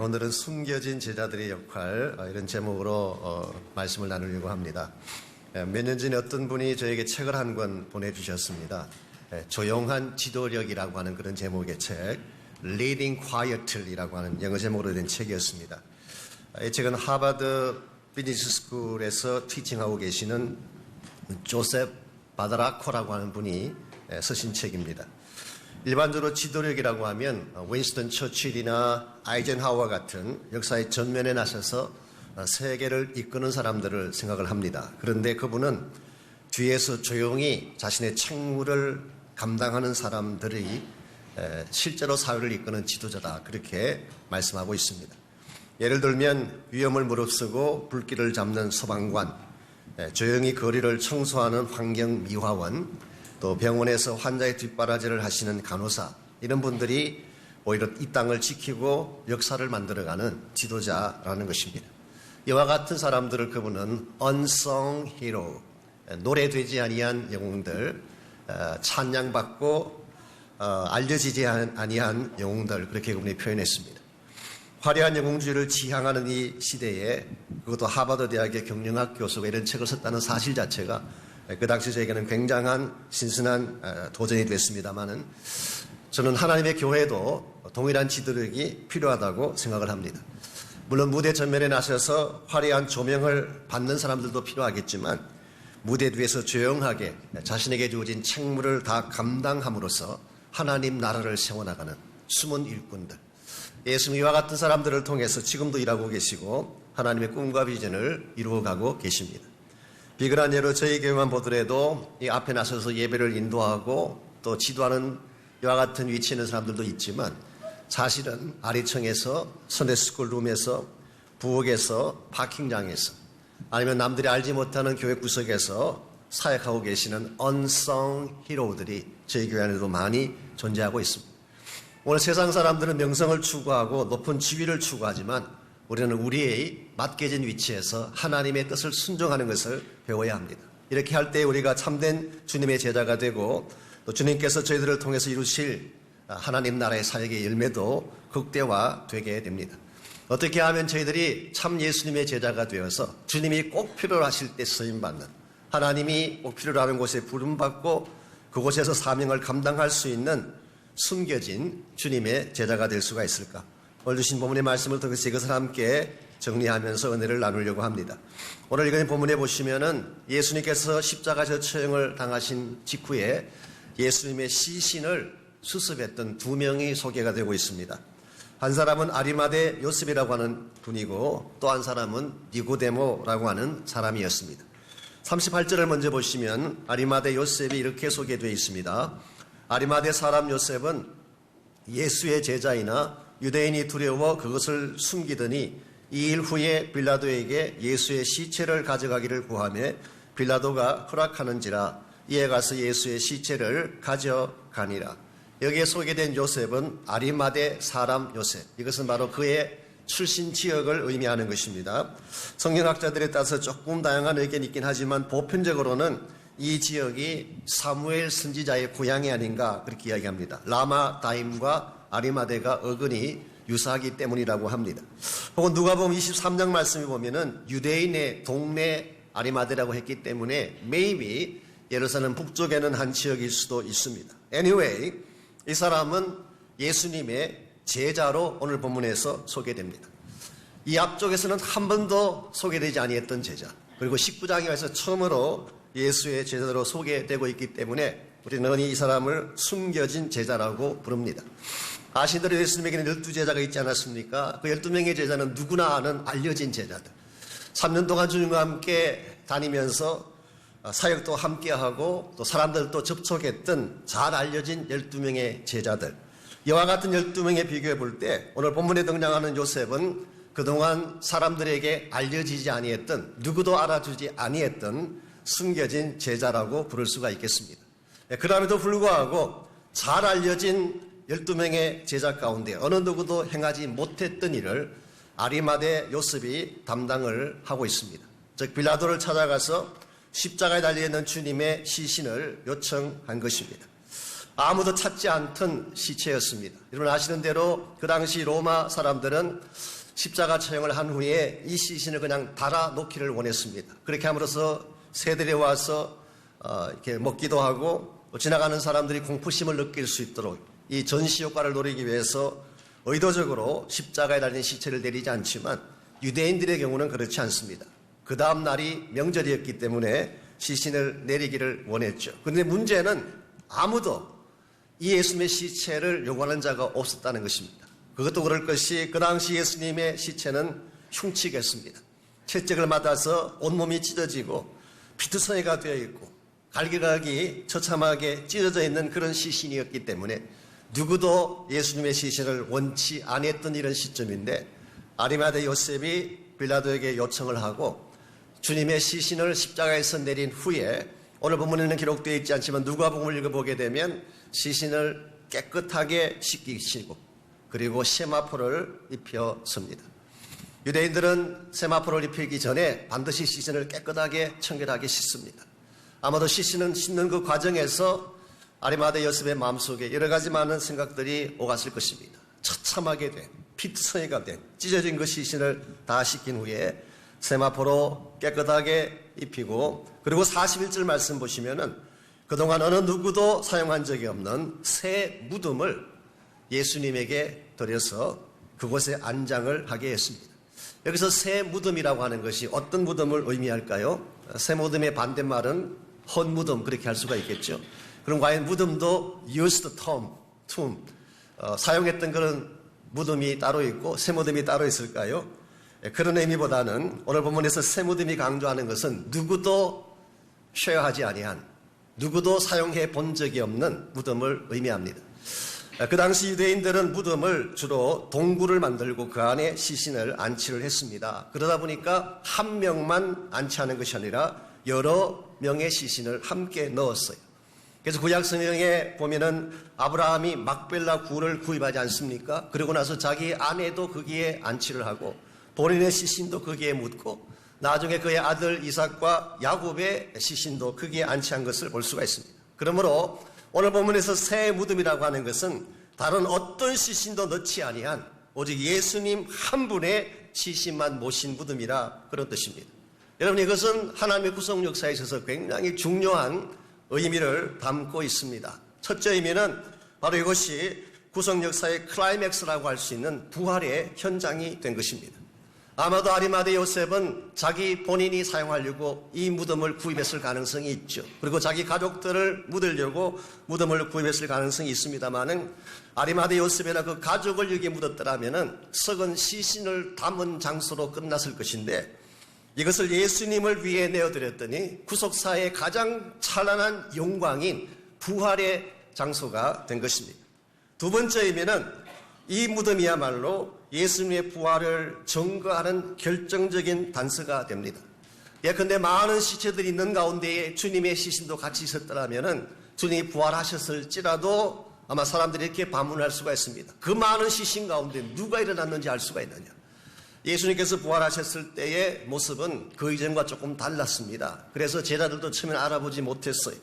오늘은 숨겨진 제자들의 역할 이런 제목으로 말씀을 나누려고 합니다. 몇 년 전에 어떤 분이 저에게 책을 한 권 보내주셨습니다. 조용한 지도력이라고 하는 그런 제목의 책, Leading Quietly라고 하는 영어 제목으로 된 책이었습니다. 이 책은 하버드 비즈니스 스쿨에서 티칭하고 계시는 조셉 바다라코라고 하는 분이 쓰신 책입니다. 일반적으로 지도력이라고 하면 윈스턴 처칠이나 아이젠하워 같은 역사의 전면에 나서서 세계를 이끄는 사람들을 생각을 합니다. 그런데 그분은 뒤에서 조용히 자신의 책무를 감당하는 사람들이 실제로 사회를 이끄는 지도자다, 그렇게 말씀하고 있습니다. 예를 들면 위험을 무릅쓰고 불길을 잡는 소방관, 조용히 거리를 청소하는 환경미화원, 또 병원에서 환자의 뒷바라지를 하시는 간호사, 이런 분들이 오히려 이 땅을 지키고 역사를 만들어가는 지도자라는 것입니다. 이와 같은 사람들을 그분은 unsung hero, 노래되지 아니한 영웅들, 찬양받고 알려지지 아니한 영웅들, 그렇게 그분이 표현했습니다. 화려한 영웅주의를 지향하는 이 시대에, 그것도 하버드 대학의 경영학 교수가 이런 책을 썼다는 사실 자체가 그 당시 저에게는 굉장한 신선한 도전이 됐습니다만은, 저는 하나님의 교회도 동일한 지도력이 필요하다고 생각을 합니다. 물론 무대 전면에 나서서 화려한 조명을 받는 사람들도 필요하겠지만, 무대 뒤에서 조용하게 자신에게 주어진 책무를 다 감당함으로써 하나님 나라를 세워나가는 숨은 일꾼들, 예수님과 같은 사람들을 통해서 지금도 일하고 계시고 하나님의 꿈과 비전을 이루어가고 계십니다. 비근한 예로 저희 교회만 보더라도 이 앞에 나서서 예배를 인도하고 또 지도하는 이와 같은 위치에 있는 사람들도 있지만, 사실은 아래층에서, 선데스쿨 룸에서, 부엌에서, 파킹장에서, 아니면 남들이 알지 못하는 교회 구석에서 사역하고 계시는 unsung 히로들이 저희 교회 안에도 많이 존재하고 있습니다. 오늘 세상 사람들은 명성을 추구하고 높은 지위를 추구하지만, 우리는 우리의 맡겨진 위치에서 하나님의 뜻을 순종하는 것을 배워야 합니다. 이렇게 할 때 우리가 참된 주님의 제자가 되고, 또 주님께서 저희들을 통해서 이루실 하나님 나라의 사역의 열매도 극대화되게 됩니다. 어떻게 하면 저희들이 참 예수님의 제자가 되어서 주님이 꼭 필요로 하실 때 쓰임받는, 하나님이 꼭 필요로 하는 곳에 부름받고 그곳에서 사명을 감당할 수 있는 숨겨진 주님의 제자가 될 수가 있을까? 오늘 주신 본문의 말씀을 통해서 이것을 함께 정리하면서 은혜를 나누려고 합니다. 오늘 읽은 본문에 보시면은 예수님께서 십자가 처형을 당하신 직후에 예수님의 시신을 수습했던 두 명이 소개가 되고 있습니다. 한 사람은 아리마대 요셉이라고 하는 분이고, 또 한 사람은 니고데모라고 하는 사람이었습니다. 38절을 먼저 보시면 아리마대 요셉이 이렇게 소개되어 있습니다. 아리마대 사람 요셉은 예수의 제자이나 유대인이 두려워 그것을 숨기더니 2일 후에 빌라도에게 예수의 시체를 가져가기를 구하며 빌라도가 허락하는지라 이에 가서 예수의 시체를 가져가니라. 여기에 소개된 요셉은 아리마대 사람 요셉, 이것은 바로 그의 출신 지역을 의미하는 것입니다. 성경학자들에 따라서 조금 다양한 의견이 있긴 하지만 보편적으로는 이 지역이 사무엘 선지자의 고향이 아닌가, 그렇게 이야기합니다. 라마다임과 아리마대가 어근이 유사하기 때문이라고 합니다. 혹은 누가복음 23장 말씀에 보면은 유대인의 동네 아리마대라고 했기 때문에 maybe 예루살렘 북쪽에는 한 지역일 수도 있습니다. Anyway, 이 사람은 예수님의 제자로 오늘 본문에서 소개됩니다. 이 앞쪽에서는 한 번도 소개되지 아니했던 제자, 그리고 19장에 와서 처음으로 예수의 제자로 소개되고 있기 때문에 우리는 이 사람을 숨겨진 제자라고 부릅니다. 아신 대로 예수님에게는 12제자가 있지 않았습니까? 그 12명의 제자는 누구나 아는 알려진 제자들. 3년 동안 주님과 함께 다니면서 사역도 함께하고 또 사람들도 접촉했던 잘 알려진 12명의 제자들. 이와 같은 12명에 비교해 볼 때 오늘 본문에 등장하는 요셉은 그동안 사람들에게 알려지지 아니했던, 누구도 알아주지 아니했던 숨겨진 제자라고 부를 수가 있겠습니다. 그럼에도 불구하고 잘 알려진 12명의 제자 가운데 어느 누구도 행하지 못했던 일을 아리마대 요셉이 담당을 하고 있습니다. 즉 빌라도를 찾아가서 십자가에 달려있는 주님의 시신을 요청한 것입니다. 아무도 찾지 않던 시체였습니다. 여러분 아시는 대로 그 당시 로마 사람들은 십자가 처형을 한 후에 이 시신을 그냥 달아 놓기를 원했습니다. 그렇게 함으로써 새들이 와서 이렇게 먹기도 하고 지나가는 사람들이 공포심을 느낄 수 있도록 이 전시 효과를 노리기 위해서 의도적으로 십자가에 달린 시체를 내리지 않지만 유대인들의 경우는 그렇지 않습니다. 그 다음 날이 명절이었기 때문에 시신을 내리기를 원했죠. 그런데 문제는 아무도 이 예수님의 시체를 요구하는 자가 없었다는 것입니다. 그것도 그럴 것이 그 당시 예수님의 시체는 흉측했습니다. 채찍을 맞아서 온몸이 찢어지고 피투성이가 되어 있고 갈기갈기 처참하게 찢어져 있는 그런 시신이었기 때문에 누구도 예수님의 시신을 원치 않았던 이런 시점인데 아리마대 요셉이 빌라도에게 요청을 하고 주님의 시신을 십자가에서 내린 후에 오늘 본문에는 기록되어 있지 않지만 누가복음을 읽어보게 되면 시신을 깨끗하게 씻기시고 그리고 세마포를 입혀섭니다. 유대인들은 세마포를 입히기 전에 반드시 시신을 깨끗하게 청결하게 씻습니다. 아마도 시신은 씻는 그 과정에서 아리마대 요셉의 마음속에 여러 가지 많은 생각들이 오갔을 것입니다. 처참하게 된 피투성이가 된 찢어진 그 시신을 다 씻긴 후에 세마포로 깨끗하게 입히고 그리고 41절 말씀 보시면은 그동안 어느 누구도 사용한 적이 없는 새 무덤을 예수님에게 드려서 그곳에 안장을 하게 했습니다. 여기서 새 무덤이라고 하는 것이 어떤 무덤을 의미할까요? 새 무덤의 반대말은 헌 무덤 그렇게 할 수가 있겠죠. 그럼 과연 무덤도 used tomb, 사용했던 그런 무덤이 따로 있고 새 무덤이 따로 있을까요? 그런 의미보다는 오늘 본문에서 새 무덤이 강조하는 것은 누구도 쉐어하지 아니한 누구도 사용해 본 적이 없는 무덤을 의미합니다. 그 당시 유대인들은 무덤을 주로 동굴을 만들고 그 안에 시신을 안치를 했습니다. 그러다 보니까 한 명만 안치하는 것이 아니라 여러 명의 시신을 함께 넣었어요. 그래서 구약 성경에 보면은 아브라함이 막벨라 굴을 구입하지 않습니까? 그러고 나서 자기 아내도 거기에 안치를 하고 본인의 시신도 거기에 묻고 나중에 그의 아들 이삭과 야곱의 시신도 거기에 안치한 것을 볼 수가 있습니다. 그러므로 오늘 본문에서 새 무덤이라고 하는 것은 다른 어떤 시신도 넣지 아니한 오직 예수님 한 분의 시신만 모신 무덤이라 그런 뜻입니다. 여러분 이것은 하나님의 구속 역사에 있어서 굉장히 중요한 의미를 담고 있습니다. 첫째 의미는 바로 이것이 구속 역사의 클라이맥스라고 할 수 있는 부활의 현장이 된 것입니다. 아마도 아리마대 요셉은 자기 본인이 사용하려고 이 무덤을 구입했을 가능성이 있죠. 그리고 자기 가족들을 묻으려고 무덤을 구입했을 가능성이 있습니다만은 아리마대 요셉이나 그 가족을 여기에 묻었더라면은 썩은 시신을 담은 장소로 끝났을 것인데 이것을 예수님을 위해 내어드렸더니 구속사의 가장 찬란한 영광인 부활의 장소가 된 것입니다. 두 번째 의미는 이 무덤이야말로 예수님의 부활을 증거하는 결정적인 단서가 됩니다. 예컨대 많은 시체들이 있는 가운데에 주님의 시신도 같이 있었더라면 주님이 부활하셨을지라도 아마 사람들이 이렇게 반문할 수가 있습니다. 그 많은 시신 가운데 누가 일어났는지 알 수가 있느냐. 예수님께서 부활하셨을 때의 모습은 그 이전과 조금 달랐습니다. 그래서 제자들도 처음에 알아보지 못했어요.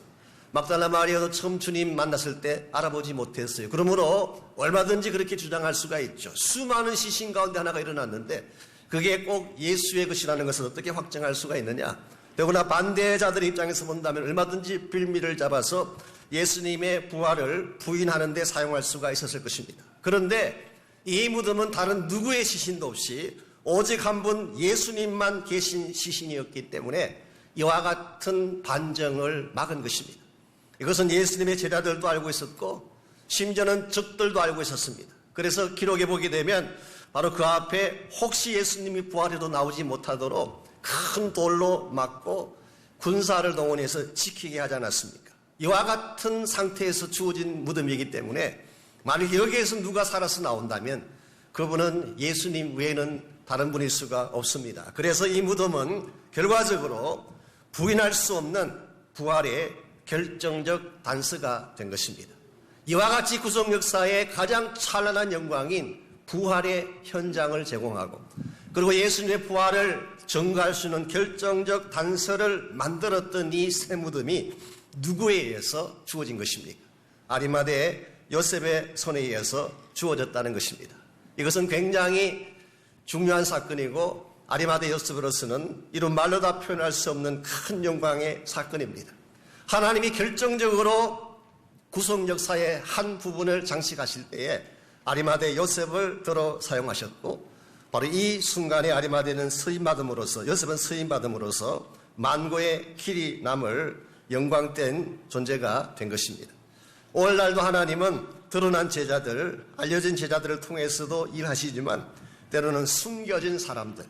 막달라 마리아도 처음 주님 만났을 때 알아보지 못했어요. 그러므로 얼마든지 그렇게 주장할 수가 있죠. 수많은 시신 가운데 하나가 일어났는데 그게 꼭 예수의 것이라는 것을 어떻게 확정할 수가 있느냐. 더구나 반대자들의 입장에서 본다면 얼마든지 빌미를 잡아서 예수님의 부활을 부인하는 데 사용할 수가 있었을 것입니다. 그런데 이 무덤은 다른 누구의 시신도 없이 오직 한 분 예수님만 계신 시신이었기 때문에 이와 같은 반정을 막은 것입니다. 이것은 예수님의 제자들도 알고 있었고 심지어는 적들도 알고 있었습니다. 그래서 기록에 보게 되면 바로 그 앞에 혹시 예수님이 부활해도 나오지 못하도록 큰 돌로 막고 군사를 동원해서 지키게 하지 않았습니까? 이와 같은 상태에서 주어진 무덤이기 때문에 만약 여기에서 누가 살아서 나온다면 그분은 예수님 외에는 다른 분일 수가 없습니다. 그래서 이 무덤은 결과적으로 부인할 수 없는 부활의 결정적 단서가 된 것입니다. 이와 같이 구속 역사의 가장 찬란한 영광인 부활의 현장을 제공하고 그리고 예수님의 부활을 증거할 수 있는 결정적 단서를 만들었던 이 새 무덤이 누구에 의해서 주어진 것입니까? 아리마대 요셉의 손에 의해서 주어졌다는 것입니다. 이것은 굉장히 중요한 사건이고 아리마대 요셉으로서는 이루 말로 다 표현할 수 없는 큰 영광의 사건입니다. 하나님이 결정적으로 구속 역사의 한 부분을 장식하실 때에 아리마대 요셉을 들어 사용하셨고, 바로 이 순간에 아리마대는 쓰임받음으로써, 요셉은 쓰임받음으로써 만고의 길이 남을 영광된 존재가 된 것입니다. 오늘날도 하나님은 드러난 제자들, 알려진 제자들을 통해서도 일하시지만 때로는 숨겨진 사람들,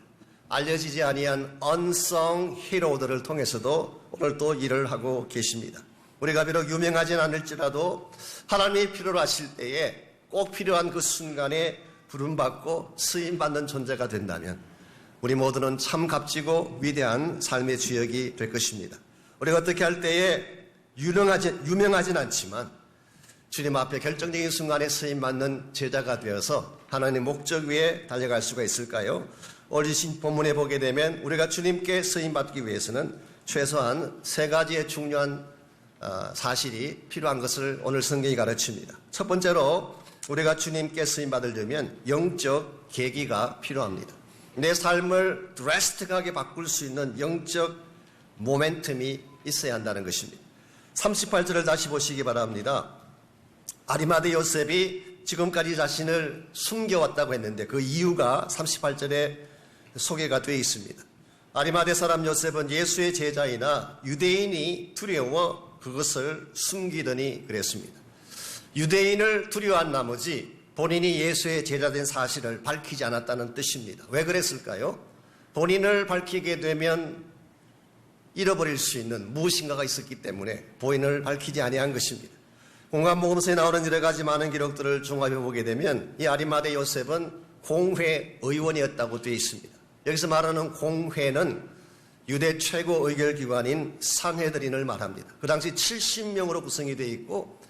알려지지 아니한 unsung 히로들을 통해서도 오늘 또 일을 하고 계십니다. 우리가 비록 유명하진 않을지라도 하나님이 필요로 하실 때에 꼭 필요한 그 순간에 부름받고 쓰임받는 존재가 된다면 우리 모두는 참 값지고 위대한 삶의 주역이 될 것입니다. 우리가 어떻게 할 때에 유명하진 않지만 주님 앞에 결정적인 순간에 쓰임받는 제자가 되어서 하나님의 목적 위에 달려갈 수가 있을까요? 오늘 주신 본문에 보게 되면 우리가 주님께 쓰임받기 위해서는 최소한 세 가지의 중요한 사실이 필요한 것을 오늘 성경이 가르칩니다. 첫 번째로 우리가 주님께 쓰임받으려면 영적 계기가 필요합니다. 내 삶을 드래스틱하게 바꿀 수 있는 영적 모멘텀이 있어야 한다는 것입니다. 38절을 다시 보시기 바랍니다. 아리마대 요셉이 지금까지 자신을 숨겨왔다고 했는데 그 이유가 38절에 소개가 되어 있습니다. 아리마대 사람 요셉은 예수의 제자이나 유대인이 두려워 그것을 숨기더니 그랬습니다. 유대인을 두려워한 나머지 본인이 예수의 제자된 사실을 밝히지 않았다는 뜻입니다. 왜 그랬을까요? 본인을 밝히게 되면 잃어버릴 수 있는 무엇인가가 있었기 때문에 본인을 밝히지 아니한 것입니다. 공관복음서에 나오는 여러 가지 많은 기록들을 종합해 보게 되면 이 아리마대 요셉은 공회 의원이었다고 되어 있습니다. 여기서 말하는 공회는 유대 최고 의결기관인 산헤드린을 말합니다. 그 당시 70명으로 구성이 되어 있고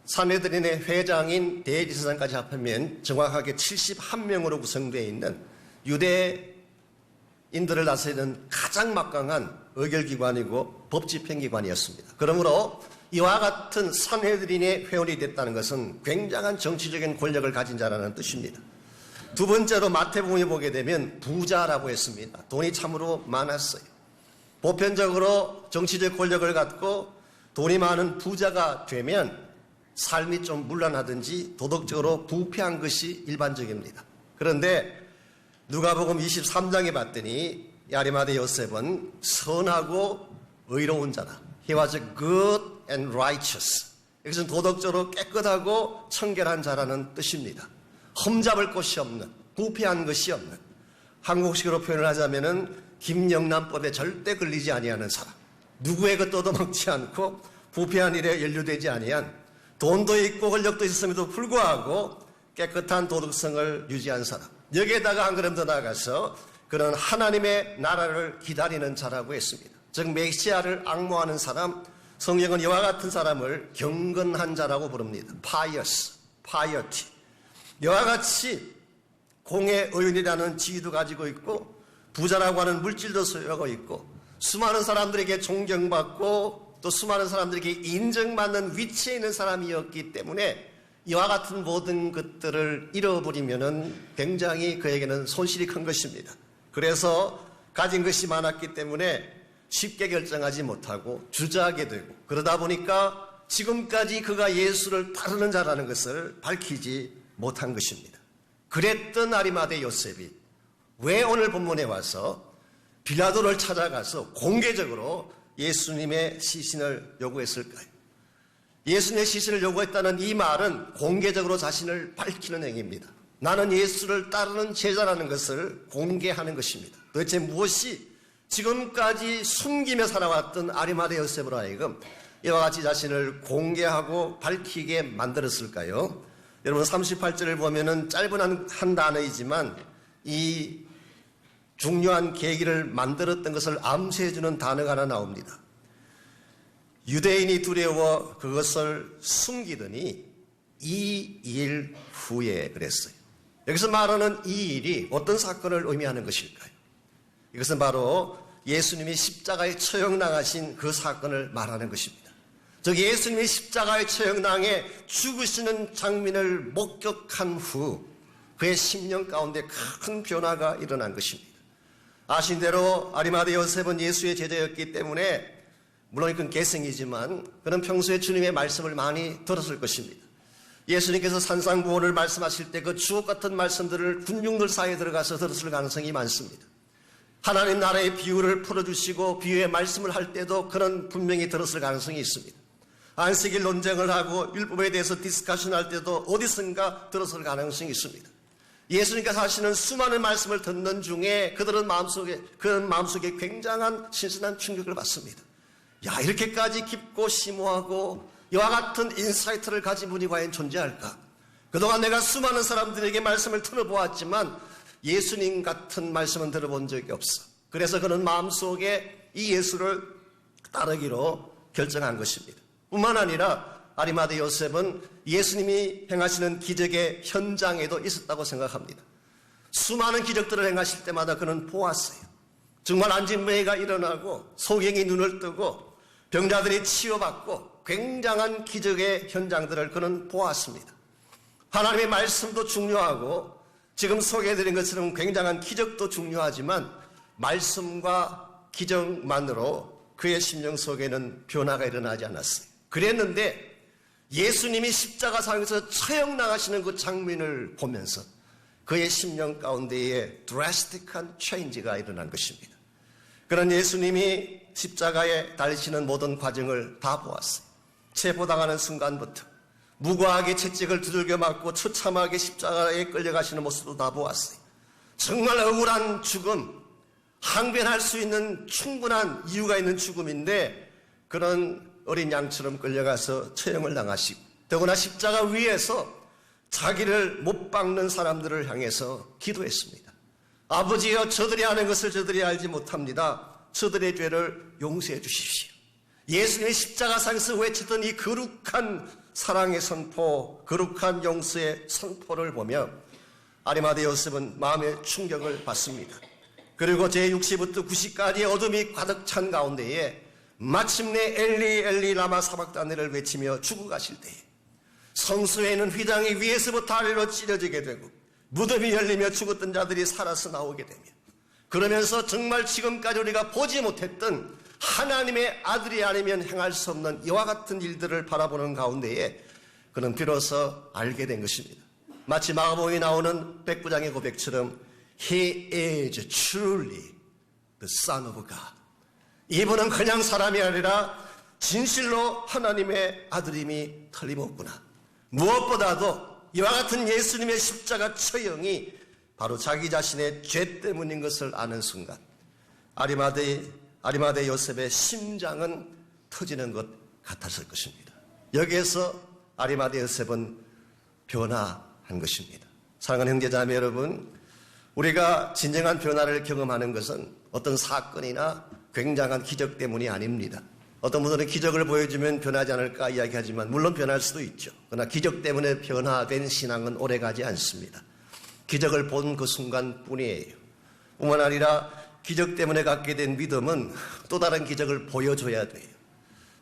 산헤드린의 회장인 대제사장까지 합하면 정확하게 71명으로 구성되어 있는 유대인들을 다스리는 가장 막강한 의결기관이고 법집행기관이었습니다. 그러므로 이와 같은 산헤드린의 회원이 됐다는 것은 굉장한 정치적인 권력을 가진 자라는 뜻입니다. 두 번째로 마태복음에 보게 되면 부자라고 했습니다. 돈이 참으로 많았어요. 보편적으로 정치적 권력을 갖고 돈이 많은 부자가 되면 삶이 좀 문란하든지 도덕적으로 부패한 것이 일반적입니다. 그런데 누가복음 23장에 봤더니 아리마대 요셉은 선하고 의로운 자다. He was good and righteous. 이것은 도덕적으로 깨끗하고 청결한 자라는 뜻입니다. 흠잡을 곳이 없는, 부패한 것이 없는, 한국식으로 표현을 하자면은 김영란법에 절대 걸리지 아니하는 사람, 누구의 것도 얻어먹지 않고 부패한 일에 연루되지 아니한, 돈도 있고 권력도 있었음에도 불구하고 깨끗한 도덕성을 유지한 사람, 여기에다가 한 걸음 더 나아가서 그런 하나님의 나라를 기다리는 자라고 했습니다. 즉 메시아를 앙모하는 사람, 성경은 이와 같은 사람을 경건한 자라고 부릅니다. pious, piety. 이와 같이 공의 의인이라는 지위도 가지고 있고 부자라고 하는 물질도 소유하고 있고 수많은 사람들에게 존경받고 또 수많은 사람들에게 인정받는 위치에 있는 사람이었기 때문에 이와 같은 모든 것들을 잃어버리면은 굉장히 그에게는 손실이 큰 것입니다. 그래서 가진 것이 많았기 때문에 쉽게 결정하지 못하고 주저하게 되고 그러다 보니까 지금까지 그가 예수를 따르는 자라는 것을 밝히지 못한 것입니다. 그랬던 아리마대 요셉이 왜 오늘 본문에 와서 빌라도를 찾아가서 공개적으로 예수님의 시신을 요구했을까요? 예수님의 시신을 요구했다는 이 말은 공개적으로 자신을 밝히는 행위입니다. 나는 예수를 따르는 제자라는 것을 공개하는 것입니다. 도대체 무엇이 지금까지 숨기며 살아왔던 아리마대 요셉으로 하여금 이와 같이 자신을 공개하고 밝히게 만들었을까요? 여러분 38절을 보면은 짧은 한 단어이지만 이 중요한 계기를 만들었던 것을 암시해주는 단어가 하나 나옵니다. 유대인이 두려워 그것을 숨기더니 이 일 후에 그랬어요. 여기서 말하는 이 일이 어떤 사건을 의미하는 것일까요? 이것은 바로 예수님이 십자가에 처형당하신 그 사건을 말하는 것입니다. 즉 예수님이 십자가에 처형당해 죽으시는 장면을 목격한 후 그의 심령 가운데 큰 변화가 일어난 것입니다. 아신 대로 아리마대 요셉은 예수의 제자였기 때문에 물론 그건 개성이지만 그는 평소에 주님의 말씀을 많이 들었을 것입니다. 예수님께서 산상부원을 말씀하실 때 그 주옥 같은 말씀들을 군중들 사이에 들어가서 들었을 가능성이 많습니다. 하나님 나라의 비유를 풀어주시고 비유의 말씀을 할 때도 그런 분명히 들었을 가능성이 있습니다. 안식일 논쟁을 하고 율법에 대해서 디스커션 할 때도 어디선가 들었을 가능성이 있습니다. 예수님께서 하시는 수많은 말씀을 듣는 중에 그들은 마음속에 굉장한 신선한 충격을 받습니다. 야, 이렇게까지 깊고 심오하고 이와 같은 인사이트를 가진 분이 과연 존재할까? 그동안 내가 수많은 사람들에게 말씀을 들어보았지만 예수님 같은 말씀은 들어본 적이 없어. 그래서 그는 마음속에 이 예수를 따르기로 결정한 것입니다. 뿐만 아니라 아리마대 요셉은 예수님이 행하시는 기적의 현장에도 있었다고 생각합니다. 수많은 기적들을 행하실 때마다 그는 보았어요. 정말 안진매가 일어나고 소경이 눈을 뜨고 병자들이 치유받고 굉장한 기적의 현장들을 그는 보았습니다. 하나님의 말씀도 중요하고 지금 소개해드린 것처럼 굉장한 기적도 중요하지만 말씀과 기적만으로 그의 심령 속에는 변화가 일어나지 않았어요. 그랬는데 예수님이 십자가상에서 처형당하시는 그 장면을 보면서 그의 심령 가운데에 드라스틱한 체인지가 일어난 것입니다. 그런 예수님이 십자가에 달리시는 모든 과정을 다 보았어요. 체포당하는 순간부터 무고하게 채찍을 두들겨 맞고 처참하게 십자가에 끌려가시는 모습도 다 보았어요. 정말 억울한 죽음, 항변할 수 있는 충분한 이유가 있는 죽음인데 그런 어린 양처럼 끌려가서 처형을 당하시고 더구나 십자가 위에서 자기를 못 박는 사람들을 향해서 기도했습니다. 아버지여, 저들이 하는 것을 저들이 알지 못합니다. 저들의 죄를 용서해 주십시오. 예수님의 십자가상에서 외쳤던 이 거룩한 사랑의 선포, 거룩한 용서의 선포를 보며 아리마대 요셉은 마음의 충격을 받습니다. 그리고 제60부터 90까지의 어둠이 가득 찬 가운데에 마침내 엘리 엘리 라마 사박다니를 외치며 죽어가실 때에 성소에는 휘장이 위에서부터 아래로 찢어지게 되고 무덤이 열리며 죽었던 자들이 살아서 나오게 되며 그러면서 정말 지금까지 우리가 보지 못했던 하나님의 아들이 아니면 행할 수 없는 이와 같은 일들을 바라보는 가운데에 그는 비로소 알게 된 것입니다. 마치 마가복음에 나오는 백부장의 고백처럼 He is truly the Son of God. 이분은 그냥 사람이 아니라 진실로 하나님의 아들임이 틀림없구나. 무엇보다도 이와 같은 예수님의 십자가 처형이 바로 자기 자신의 죄 때문인 것을 아는 순간 아리마대 요셉의 심장은 터지는 것 같았을 것입니다. 여기에서 아리마대 요셉은 변화한 것입니다. 사랑하는 형제자매 여러분, 우리가 진정한 변화를 경험하는 것은 어떤 사건이나 굉장한 기적 때문이 아닙니다. 어떤 분들은 기적을 보여주면 변하지 않을까 이야기하지만 물론 변할 수도 있죠. 그러나 기적 때문에 변화된 신앙은 오래가지 않습니다. 기적을 본 그 순간뿐이에요. 뿐만 아니라 기적 때문에 갖게 된 믿음은 또 다른 기적을 보여줘야 돼요.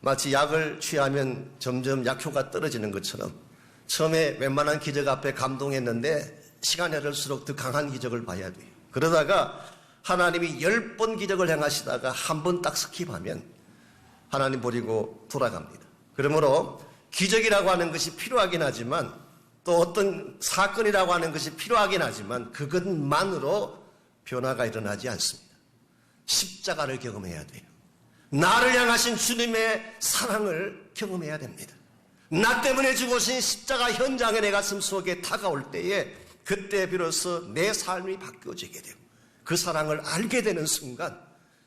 마치 약을 취하면 점점 약효가 떨어지는 것처럼 처음에 웬만한 기적 앞에 감동했는데 시간이 흐를수록 더 강한 기적을 봐야 돼요. 그러다가 하나님이 10번 기적을 행하시다가 한 번 딱 스킵하면 하나님 버리고 돌아갑니다. 그러므로 기적이라고 하는 것이 필요하긴 하지만 또 어떤 사건이라고 하는 것이 필요하긴 하지만 그것만으로 변화가 일어나지 않습니다. 십자가를 경험해야 돼요. 나를 향하신 주님의 사랑을 경험해야 됩니다. 나 때문에 죽으신 십자가 현장에 내 가슴 속에 다가올 때에 그때 비로소 내 삶이 바뀌어지게 되고 그 사랑을 알게 되는 순간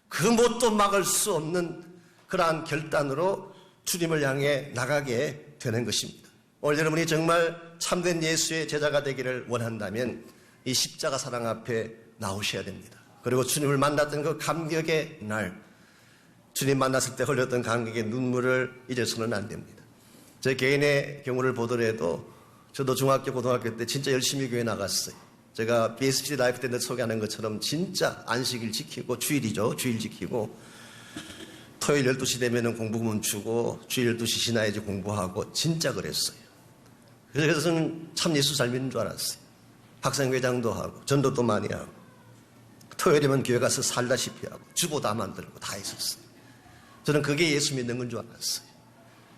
그 뭣도 막을 수 없는 그러한 결단으로 주님을 향해 나가게 되는 것입니다. 오늘 여러분이 정말 참된 예수의 제자가 되기를 원한다면 이 십자가 사랑 앞에 나오셔야 됩니다. 그리고 주님을 만났던 그 감격의 날, 주님 만났을 때 흘렸던 감격의 눈물을 잊어서는 안 됩니다. 제 개인의 경우를 보더라도 저도 중학교, 고등학교 때 진짜 열심히 교회 나갔어요. 제가 BSPC 라이프 때 소개하는 것처럼 진짜 안식일 지키고 주일이죠. 주일 지키고 토요일 12시 되면 공부 멈추고 주일 12시 지나야지 공부하고 진짜 그랬어요. 그래서 저는 참 예수 잘 믿는 줄 알았어요. 학생회장도 하고 전도도 많이 하고 토요일이면 교회 가서 살다시피 하고 주보 다 만들고 다 했었어요. 저는 그게 예수 믿는 건 줄 알았어요.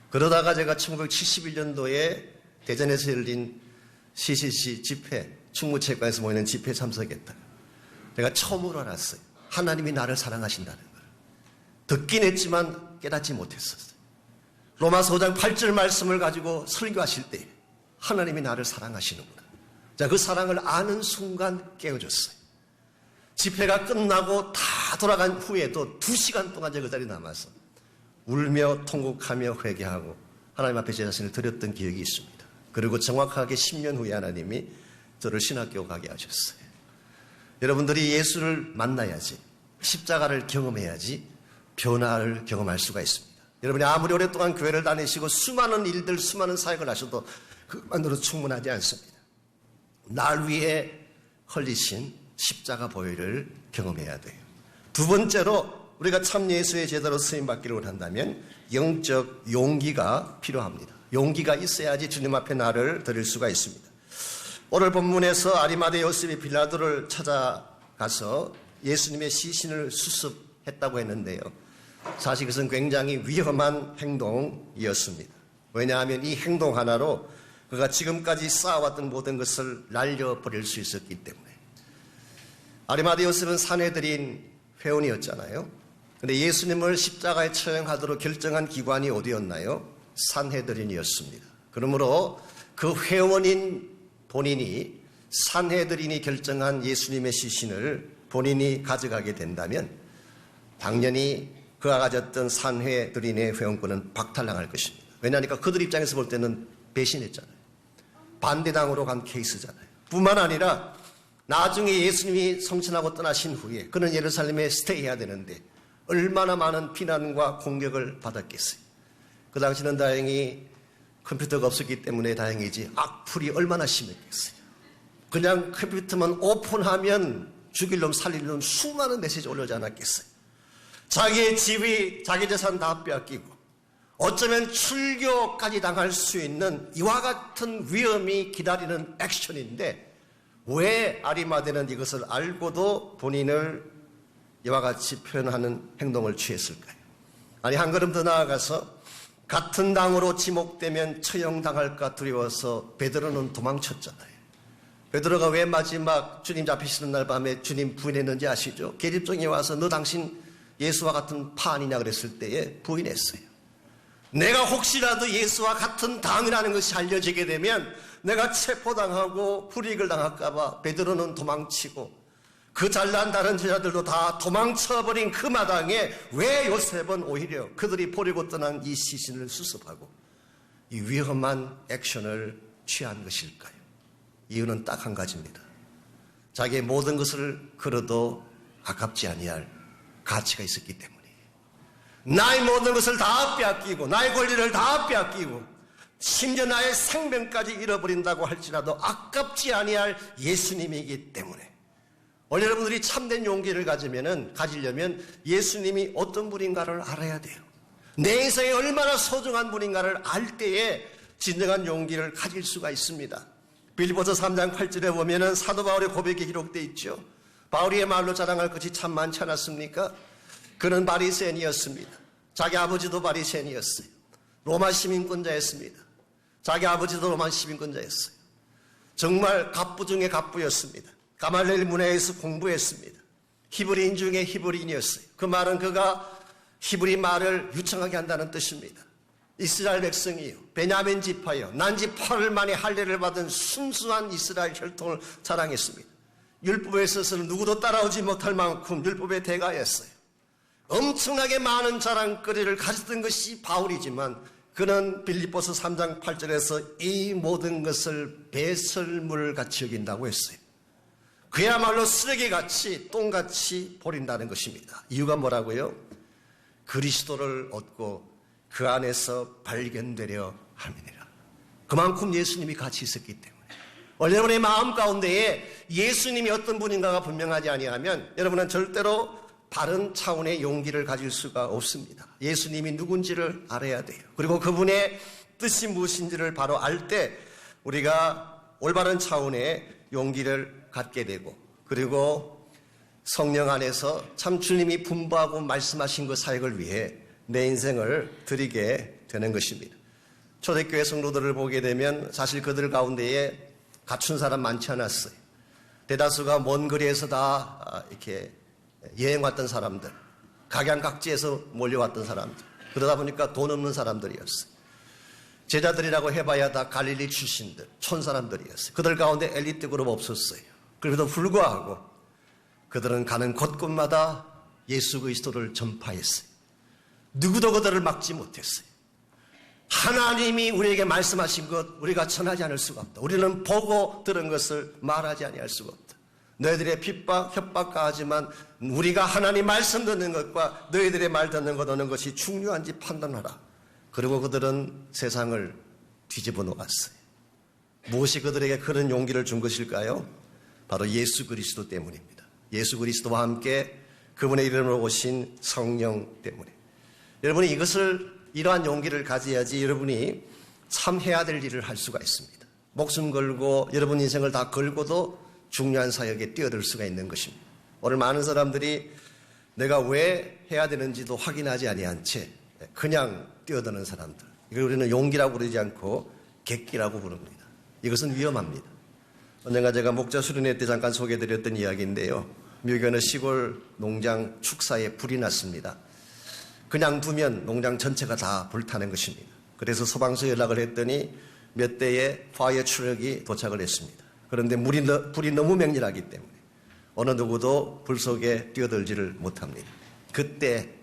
그러다가 제가 1971년도에 대전에서 열린 CCC 집회, 충무체육관에서 모이는 집회에 참석했다가 내가 처음으로 알았어요. 하나님이 나를 사랑하신다는 걸. 듣긴 했지만 깨닫지 못했었어요. 로마서 5장 8절 말씀을 가지고 설교하실 때 하나님이 나를 사랑하시는구나. 자, 그 사랑을 아는 순간 깨어졌어요. 집회가 끝나고 다 돌아간 후에도 2시간 동안 제가 그 자리에 남아서 울며 통곡하며 회개하고 하나님 앞에 제 자신을 드렸던 기억이 있습니다. 그리고 정확하게 10년 후에 하나님이 저를 신학교 가게 하셨어요. 여러분들이 예수를 만나야지, 십자가를 경험해야지 변화를 경험할 수가 있습니다. 여러분이 아무리 오랫동안 교회를 다니시고 수많은 일들, 수많은 사역을 하셔도 그것만으로 충분하지 않습니다. 날 위해 흘리신 십자가 보혈을 경험해야 돼요. 두 번째로 우리가 참 예수의 제자로 쓰임받기를 원한다면 영적 용기가 필요합니다. 용기가 있어야지 주님 앞에 나를 드릴 수가 있습니다. 오늘 본문에서 아리마대 요셉이 빌라도를 찾아가서 예수님의 시신을 수습했다고 했는데요. 사실 그것은 굉장히 위험한 행동이었습니다. 왜냐하면 이 행동 하나로 그가 지금까지 쌓아왔던 모든 것을 날려버릴 수 있었기 때문에. 아리마대 요셉은 산헤드린 회원이었잖아요. 그런데 예수님을 십자가에 처형하도록 결정한 기관이 어디였나요? 산헤드린이었습니다. 그러므로 그 회원인 본인이 산헤드린이 결정한 예수님의 시신을 본인이 가져가게 된다면 당연히 그가 가졌던 산헤드린의 회원권은 박탈당할 것입니다. 왜냐하니까 그들 입장에서 볼 때는 배신했잖아요. 반대당으로 간 케이스잖아요. 뿐만 아니라 나중에 예수님이 성천하고 떠나신 후에 그는 예루살렘에 스테이해야 되는데 얼마나 많은 비난과 공격을 받았겠어요. 그 당시는 다행히 컴퓨터가 없었기 때문에 다행이지 악플이 얼마나 심했겠어요. 그냥 컴퓨터만 오픈하면 죽일 놈 살릴 놈 수많은 메시지 올라오지 않았겠어요. 자기의 지위, 자기 재산 다 빼앗기고 어쩌면 출교까지 당할 수 있는 이와 같은 위험이 기다리는 액션인데 왜 아리마대는 이것을 알고도 본인을 이와 같이 표현하는 행동을 취했을까요? 아니, 한 걸음 더 나아가서 같은 당으로 지목되면 처형당할까 두려워서 베드로는 도망쳤잖아요. 베드로가 왜 마지막 주님 잡히시는 날 밤에 주님 부인했는지 아시죠? 계집종이 와서 너 당신 예수와 같은 파 아니냐 그랬을 때에 부인했어요. 내가 혹시라도 예수와 같은 당이라는 것이 알려지게 되면 내가 체포당하고 불이익을 당할까 봐 베드로는 도망치고 그 잘난 다른 제자들도 다 도망쳐버린 그 마당에 왜 요셉은 오히려 그들이 버리고 떠난 이 시신을 수습하고 이 위험한 액션을 취한 것일까요? 이유는 딱 한 가지입니다. 자기의 모든 것을 걸어도 아깝지 아니할 가치가 있었기 때문이에요. 나의 모든 것을 다 빼앗기고 나의 권리를 다 빼앗기고 심지어 나의 생명까지 잃어버린다고 할지라도 아깝지 아니할 예수님이기 때문에. 오늘 여러분들이 참된 용기를 가지려면 예수님이 어떤 분인가를 알아야 돼요. 내 인생에 얼마나 소중한 분인가를 알 때에 진정한 용기를 가질 수가 있습니다. 빌립보서 3장 8절에 보면은 사도 바울의 고백이 기록되어 있죠. 바울의 말로 자랑할 것이 참 많지 않았습니까? 그는 바리새인이었습니다. 자기 아버지도 바리새인이었어요. 로마 시민권자였습니다. 자기 아버지도 로마 시민권자였어요. 정말 갑부 중에 갑부였습니다. 가말리엘 문화에서 공부했습니다. 히브리인 중에 히브리인이었어요. 그 말은 그가 히브리 말을 유창하게 한다는 뜻입니다. 이스라엘 백성이요, 베냐민 지파요, 난지 8일 만에 할례를 받은 순수한 이스라엘 혈통을 자랑했습니다. 율법에 있어서는 누구도 따라오지 못할 만큼 율법의 대가였어요. 엄청나게 많은 자랑거리를 가졌던 것이 바울이지만 그는 빌립보서 3장 8절에서 이 모든 것을 배설물같이 여긴다고 했어요. 그야말로 쓰레기같이 똥같이 버린다는 것입니다. 이유가 뭐라고요? 그리스도를 얻고 그 안에서 발견되려 함이니라. 그만큼 예수님이 같이 있었기 때문에. 여러분의 마음 가운데에 예수님이 어떤 분인가가 분명하지 아니하면 여러분은 절대로 바른 차원의 용기를 가질 수가 없습니다. 예수님이 누군지를 알아야 돼요. 그리고 그분의 뜻이 무엇인지를 바로 알 때 우리가 올바른 차원의 용기를 갖게 되고 그리고 성령 안에서 참 주님이 분부하고 말씀하신 그 사역을 위해 내 인생을 드리게 되는 것입니다. 초대교회 성도들을 보게 되면 사실 그들 가운데에 갖춘 사람 많지 않았어요. 대다수가 먼 거리에서 다 이렇게 여행 왔던 사람들, 각양각지에서 몰려왔던 사람들, 그러다 보니까 돈 없는 사람들이었어요. 제자들이라고 해봐야 다 갈릴리 출신들, 촌사람들이었어요. 그들 가운데 엘리트 그룹 없었어요. 그럼에도 불구하고 그들은 가는 곳곳마다 예수 그리스도를 전파했어요. 누구도 그들을 막지 못했어요. 하나님이 우리에게 말씀하신 것 우리가 전하지 않을 수가 없다. 우리는 보고 들은 것을 말하지 아니할 수가 없다. 너희들의 핍박, 협박 가하지만 우리가 하나님 말씀 듣는 것과 너희들의 말 듣는 것 어느 것이 중요한지 판단하라. 그리고 그들은 세상을 뒤집어 놓았어요. 무엇이 그들에게 그런 용기를 준 것일까요? 바로 예수 그리스도 때문입니다. 예수 그리스도와 함께 그분의 이름으로 오신 성령 때문에. 여러분이 이러한 용기를 가져야지 여러분이 참 해야 될 일을 할 수가 있습니다. 목숨 걸고 여러분 인생을 다 걸고도 중요한 사역에 뛰어들 수가 있는 것입니다. 오늘 많은 사람들이 내가 왜 해야 되는지도 확인하지 아니한 채 그냥 뛰어드는 사람들. 이걸 우리는 용기라고 부르지 않고 객기라고 부릅니다. 이것은 위험합니다. 언젠가 제가 목자 수련회 때 잠깐 소개해드렸던 이야기인데요. 미국의 어느 시골 농장 축사에 불이 났습니다. 그냥 두면 농장 전체가 다 불타는 것입니다. 그래서 소방서에 연락을 했더니 몇 대의 파이어 트럭이 도착을 했습니다. 그런데 불이 너무 맹렬하기 때문에 어느 누구도 불 속에 뛰어들지를 못합니다. 그때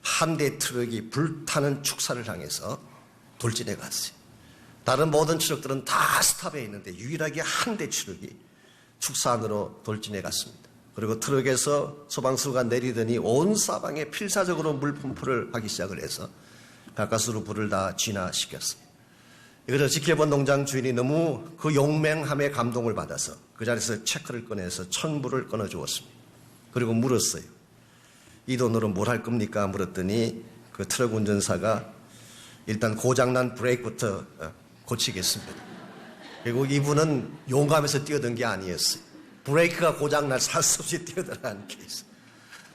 한 대 트럭이 불타는 축사를 향해서 돌진해 갔어요. 다른 모든 트럭들은 다 스탑해 있는데 유일하게 한 대 트럭이 축사 안으로 돌진해 갔습니다. 그리고 트럭에서 소방수가 내리더니 온 사방에 필사적으로 물 펌프를 하기 시작을 해서 가까스로 불을 다 진화시켰어요. 이것을 지켜본 농장 주인이 너무 그 용맹함에 감동을 받아서 그 자리에서 체크를 꺼내서 천불을 끊어주었습니다. 그리고 물었어요. 이 돈으로 뭘 할 겁니까? 물었더니 그 트럭 운전사가 일단 고장난 브레이크부터 고치겠습니다. 그리고 이분은 용감해서 뛰어든 게 아니었어요. 브레이크가 고장날 살 수 없이 뛰어들어가는 케이스.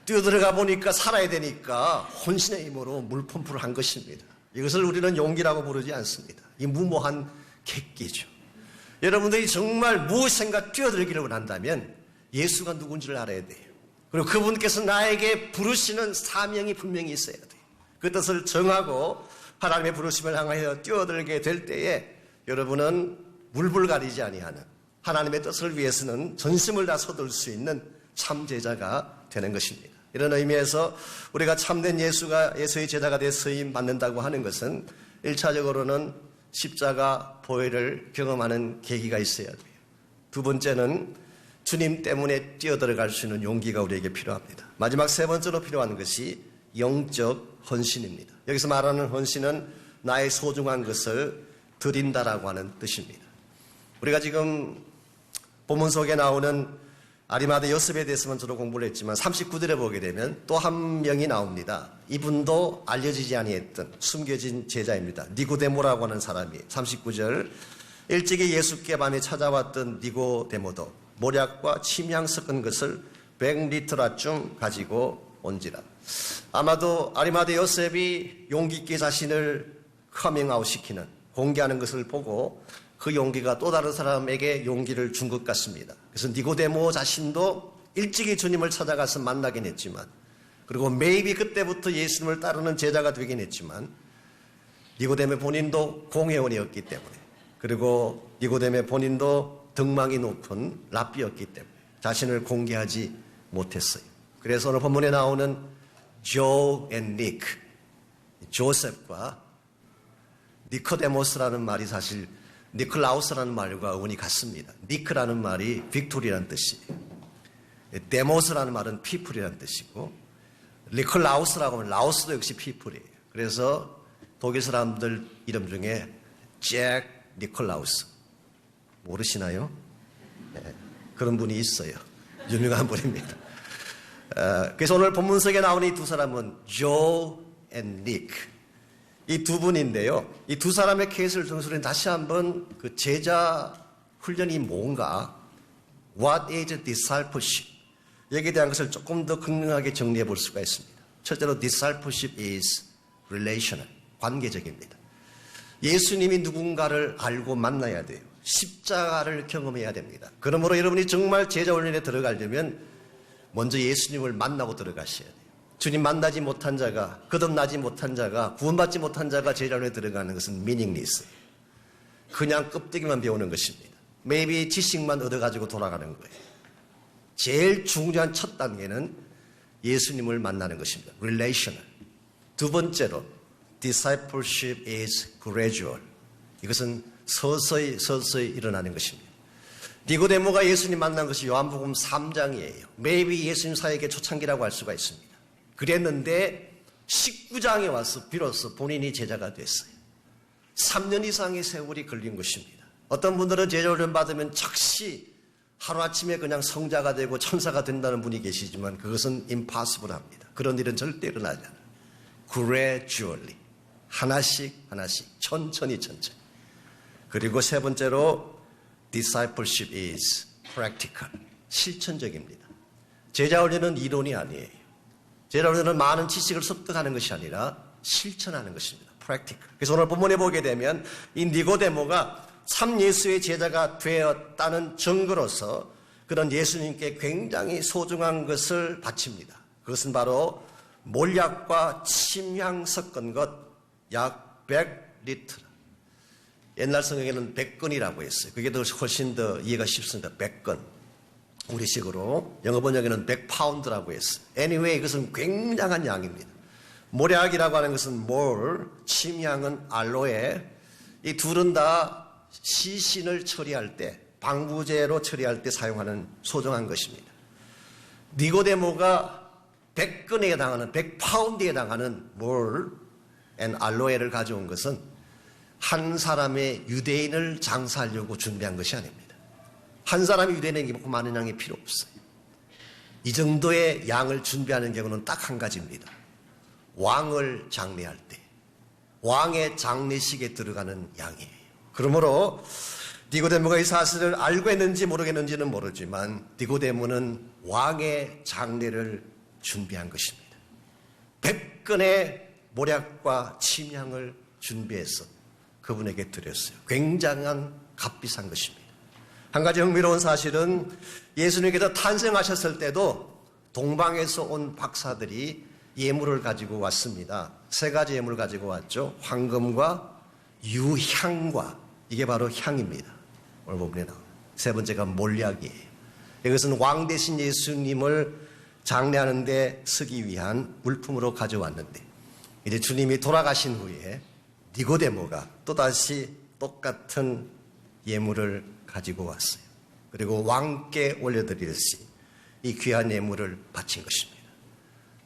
뛰어들어가 보니까 살아야 되니까 혼신의 힘으로 물펌프를 한 것입니다. 이것을 우리는 용기라고 부르지 않습니다. 이 무모한 객기죠. 여러분들이 정말 무엇인가 뛰어들기를 원한다면 예수가 누군지를 알아야 돼요. 그리고 그분께서 나에게 부르시는 사명이 분명히 있어야 돼요. 그 뜻을 정하고 하나님의 부르심을 향하여 뛰어들게 될 때에 여러분은 물불 가리지 아니하는 하나님의 뜻을 위해서는 전심을 다 쏟을 수 있는 참 제자가 되는 것입니다. 이런 의미에서 우리가 참된 예수의 제자가 되어 쓰임 받는다고 하는 것은 1차적으로는 십자가 보혈을 경험하는 계기가 있어야 돼요. 두 번째는 주님 때문에 뛰어들어갈 수 있는 용기가 우리에게 필요합니다. 마지막 세 번째로 필요한 것이 영적 헌신입니다. 여기서 말하는 헌신은 나의 소중한 것을 드린다라고 하는 뜻입니다. 우리가 지금 본문 속에 나오는 아리마대 요셉에 대해서만 주로 공부를 했지만 39절에 보게 되면 또 한 명이 나옵니다. 이분도 알려지지 아니했던 숨겨진 제자입니다. 니고데모라고 하는 사람이 39절 일찍이 예수께 밤에 찾아왔던 니고데모도 모략과 침향 섞은 것을 100리터라쯤 가지고 온지라. 아마도 아리마대 요셉이 용기 있게 자신을 커밍아웃 시키는 공개하는 것을 보고 그 용기가 또 다른 사람에게 용기를 준 것 같습니다. 그래서 니고데모 자신도 일찍이 주님을 찾아가서 만나긴 했지만 그리고 maybe 그때부터 예수님을 따르는 제자가 되긴 했지만 니고데모 본인도 공회원이었기 때문에 그리고 니고데모 본인도 덕망이 높은 랍비였기 때문에 자신을 공개하지 못했어요. 그래서 오늘 본문에 나오는 조 앤 닉, 조셉과 니코데모스라는 말이 사실 니클라우스라는 말과 어원이 같습니다. 니크라는 말이 빅토리라는 뜻이에요. 데모스라는 말은 피플이라는 뜻이고 니클라우스라고 하면 라오스도 역시 피플이에요. 그래서 독일 사람들 이름 중에 잭 니콜라우스 모르시나요? 네, 그런 분이 있어요. 유명한 분입니다. 그래서 오늘 본문 속에 나오는 이 두 사람은 조 앤 닉, 이 두 분인데요. 이 두 사람의 케이스를 통해서 우리는 다시 한번 그 제자 훈련이 뭔가 What is discipleship? 여기에 대한 것을 조금 더 극명하게 정리해 볼 수가 있습니다. 첫째로 discipleship is relational, 관계적입니다. 예수님이 누군가를 알고 만나야 돼요. 십자가를 경험해야 됩니다. 그러므로 여러분이 정말 제자 훈련에 들어가려면 먼저 예수님을 만나고 들어가셔야 돼요. 주님 만나지 못한 자가, 거듭나지 못한 자가, 구원받지 못한 자가 제자 훈련에 들어가는 것은 meaningless. 그냥 껍데기만 배우는 것입니다. maybe 지식만 얻어가지고 돌아가는 거예요. 제일 중요한 첫 단계는 예수님을 만나는 것입니다. relational. 두 번째로 discipleship is gradual. 이것은 서서히 일어나는 것입니다. 니고데모가 예수님 만난 것이 요한복음 3장이에요. maybe 예수님 사역의 초창기라고 할 수가 있습니다. 그랬는데 19장에 와서 비로소 본인이 제자가 됐어요. 3년 이상의 세월이 걸린 것입니다. 어떤 분들은 제자 훈련 받으면 즉시 하루아침에 그냥 성자가 되고 천사가 된다는 분이 계시지만 그것은 impossible 합니다. 그런 일은 절대 일어나지 않아요. gradually. 하나씩 천천히. 그리고 세 번째로 discipleship is practical. 실천적입니다. 제자 훈련은 이론이 아니에요. 제자 훈련은 많은 지식을 습득하는 것이 아니라 실천하는 것입니다. practical. 그래서 오늘 본문에 보게 되면 이 니고데모가 참 예수의 제자가 되었다는 증거로서 그런 예수님께 굉장히 소중한 것을 바칩니다. 그것은 바로 몰약과 침향 섞은 것 약 100리터. 옛날 성경에는 100건이라고 했어요. 그게 더 훨씬 더 이해가 쉽습니다. 100건. 우리식으로 영어 번역에는 100파운드라고 했어요. anyway 그것은 굉장한 양입니다. 몰약이라고 하는 것은 몰, 침향은 알로에. 이 둘은 다 시신을 처리할 때, 방부제로 처리할 때 사용하는 소중한 것입니다. 니고데모가 100건에 해당하는 100파운드에 해당하는 몰 앤 알로에를 가져온 것은 한 사람의 유대인을 장사하려고 준비한 것이 아닙니다. 한 사람이 유대인에게 먹고 많은 양이 필요 없어요. 이 정도의 양을 준비하는 경우는 딱 한 가지입니다. 왕을 장례할 때 왕의 장례식에 들어가는 양이에요. 그러므로 니고데모가 이 사실을 알고 했는지 모르겠는지는 모르지만 니고데모는 왕의 장례를 준비한 것입니다. 100건의 몰약과 침향을 준비해서 그분에게 드렸어요. 굉장한 값비싼 것입니다. 한 가지 흥미로운 사실은 예수님께서 탄생하셨을 때도 동방에서 온 박사들이 예물을 가지고 왔습니다. 세 가지 예물을 가지고 왔죠. 황금과 유향과 이게 바로 향입니다. 오늘 본문에 나옵니다. 세 번째가 몰약이에요. 이것은 왕 대신 예수님을 장례하는 데 쓰기 위한 물품으로 가져왔는데 이제 주님이 돌아가신 후에 니고데모가 또다시 똑같은 예물을 가지고 왔어요. 그리고 왕께 올려드리듯이 이 귀한 예물을 바친 것입니다.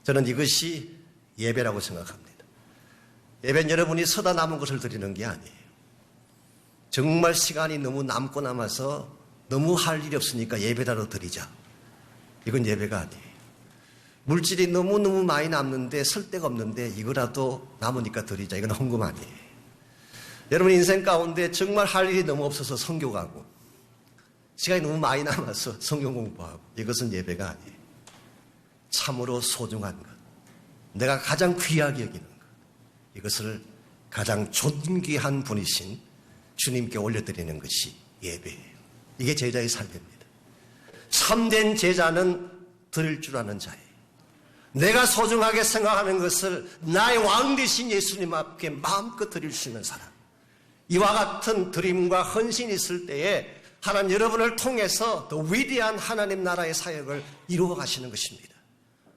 저는 이것이 예배라고 생각합니다. 예배는 여러분이 서다 남은 것을 드리는 게 아니에요. 정말 시간이 너무 남고 남아서 너무 할 일이 없으니까 예배라도 드리자. 이건 예배가 아니에요. 물질이 너무너무 많이 남는데 쓸 데가 없는데 이거라도 남으니까 드리자. 이건 헌금 아니에요. 여러분 인생 가운데 정말 할 일이 너무 없어서 선교 가고 시간이 너무 많이 남아서 성경 공부하고 이것은 예배가 아니에요. 참으로 소중한 것, 내가 가장 귀하게 여기는 것, 이것을 가장 존귀한 분이신 주님께 올려드리는 것이 예배예요. 이게 제자의 삶입니다. 참된 제자는 드릴 줄 아는 자예요. 내가 소중하게 생각하는 것을 나의 왕 되신 예수님 앞에 마음껏 드릴 수 있는 사람. 이와 같은 드림과 헌신이 있을 때에 하나님 여러분을 통해서 더 위대한 하나님 나라의 사역을 이루어 가시는 것입니다.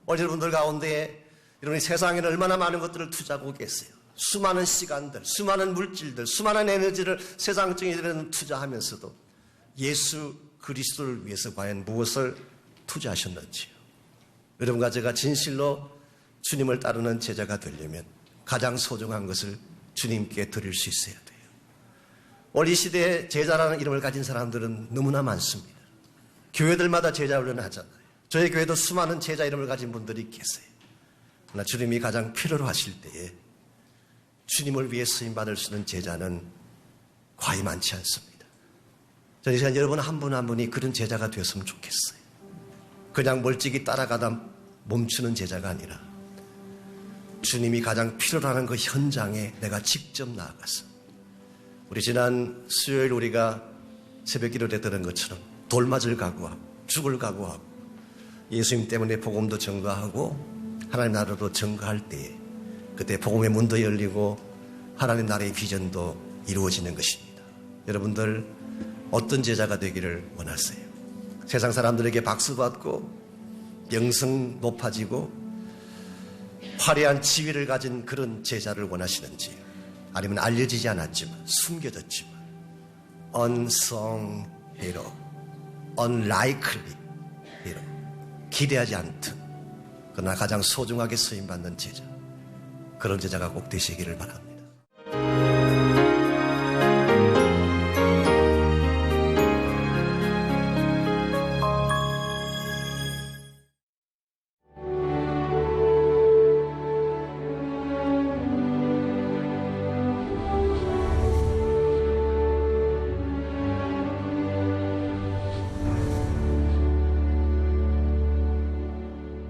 오늘 여러분들 가운데 여러분이 세상에는 얼마나 많은 것들을 투자하고 계세요. 수많은 시간들, 수많은 물질들, 수많은 에너지를 세상적인 일에는 투자하면서도 예수 그리스도를 위해서 과연 무엇을 투자하셨는지요. 여러분과 제가 진실로 주님을 따르는 제자가 되려면 가장 소중한 것을 주님께 드릴 수 있어야 돼요. 오늘 이 시대에 제자라는 이름을 가진 사람들은 너무나 많습니다. 교회들마다 제자 훈련을 하잖아요. 저희 교회도 수많은 제자 이름을 가진 분들이 계세요. 그러나 주님이 가장 필요로 하실 때에 주님을 위해 쓰임받을 수 있는 제자는 과히 많지 않습니다. 저는 이 시간 여러분 한 분 한 분이 그런 제자가 되었으면 좋겠어요. 그냥 멀찍이 따라가다 멈추는 제자가 아니라 주님이 가장 필요로 하는 그 현장에 내가 직접 나아가서 우리 지난 수요일 우리가 새벽 기도를 했던 것처럼 돌맞을 각오하고 죽을 각오하고 예수님 때문에 복음도 전가하고 하나님 나라도 전가할 때에 그때 복음의 문도 열리고 하나님 나라의 비전도 이루어지는 것입니다. 여러분들 어떤 제자가 되기를 원하세요? 세상 사람들에게 박수받고 명성 높아지고 화려한 지위를 가진 그런 제자를 원하시는지, 아니면 알려지지 않았지만 숨겨졌지만 unsung hero, unlikely hero, 기대하지 않든 그러나 가장 소중하게 쓰임받는 제자, 그런 제자가 꼭 되시기를 바랍니다.